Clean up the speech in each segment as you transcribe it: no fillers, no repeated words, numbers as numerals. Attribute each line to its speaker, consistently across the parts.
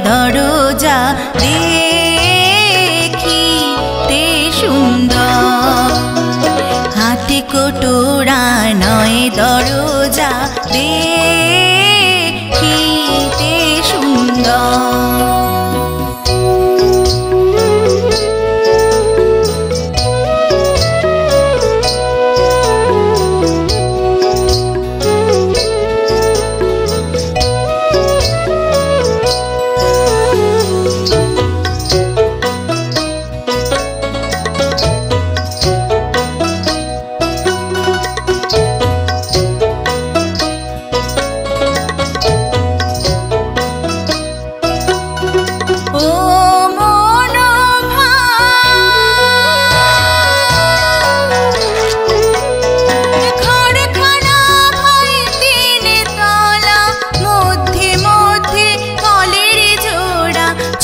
Speaker 1: দরজা দেখিতে সুন্দর, হাতে কোটোরা নয় দরজা দেখিতে সুন্দর।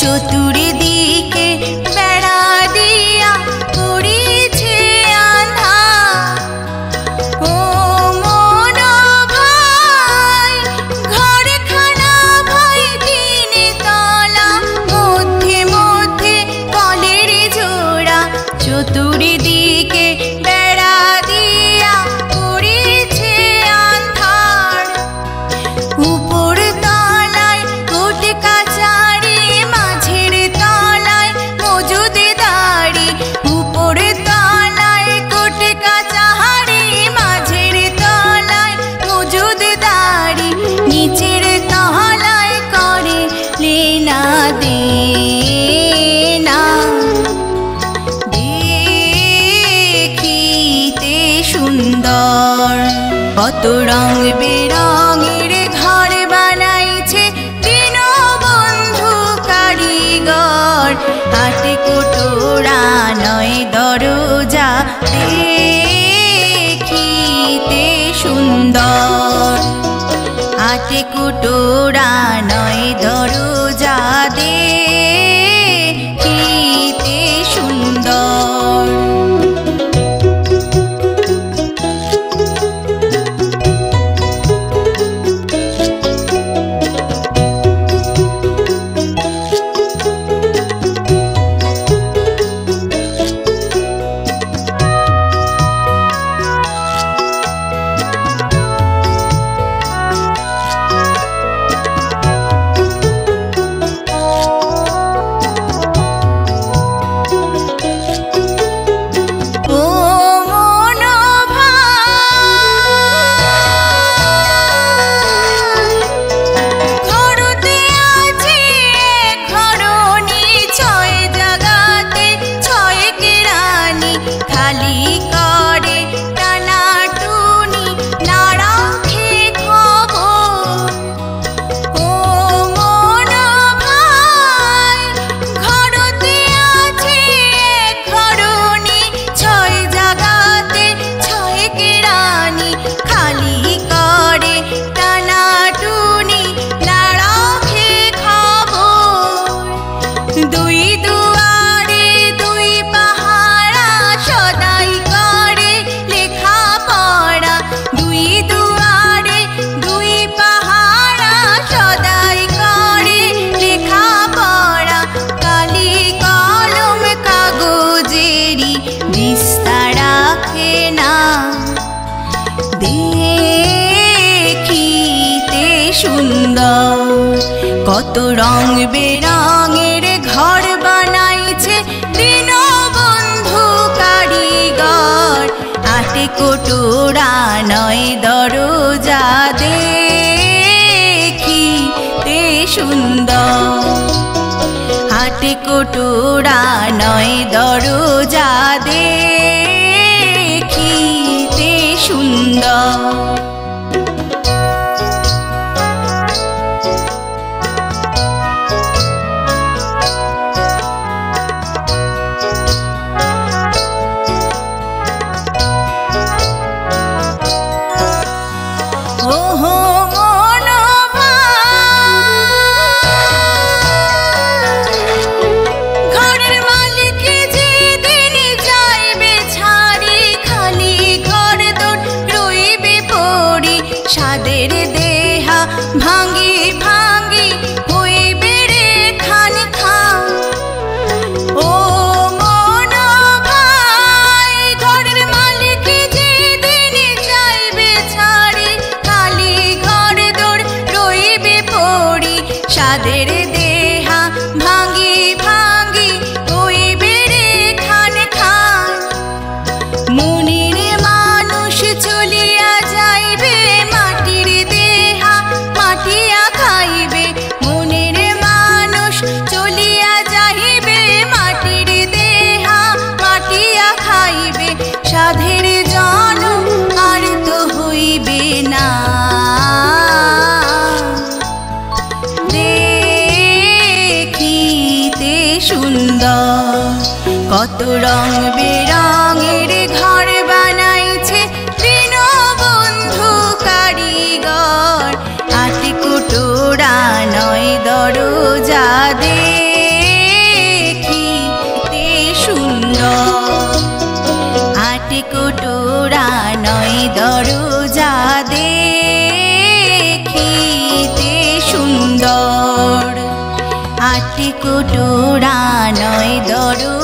Speaker 1: চতুর্দিকে বেড়া দিয়া করিছে আঁধার, ও মন ভাই ঘরখানা ভাই তিন তলা, মধ্যে মধ্যে কলের জোড়া, চতুর্দিকে বেড়া দিয়া করিছে আঁধার। উপর তলায় কোট কাচারি, মাঝের তলায় মজুদদারি, উপর তলায় কোট কাচারি, মাঝের তলায় মজুদদারি, নিচের তলায় করে লেনা দেনা, দেখিতে সুন্দর। কত রং বেরঙের ঘর বানাইছে দীনবন্ধু কারিগর, হাতে কোটোরা নয় দরজা দেখিতে সুন্দর, হাতে কোটোরা নয় দরজা দেখিতে সুন্দর। সুন্দর। কত রং বেরঙের ঘর বানাইছে দীনবন্ধু কারিগর, আটে কোটোরা নয় দরজা দেখিতে সুন্দর, হাটে কোটোরা নয় দরজা দেখিতে সুন্দর। কত রং বেরঙের ঘর বানাইছে দীনবন্ধু কারিগর। আটকুটোড়া নয় দরজা দেখিতে সুন্দর, আটকুটোড়া নয় দরজা দেখিতে সুন্দর, আটকুটোড়া নয় দরজা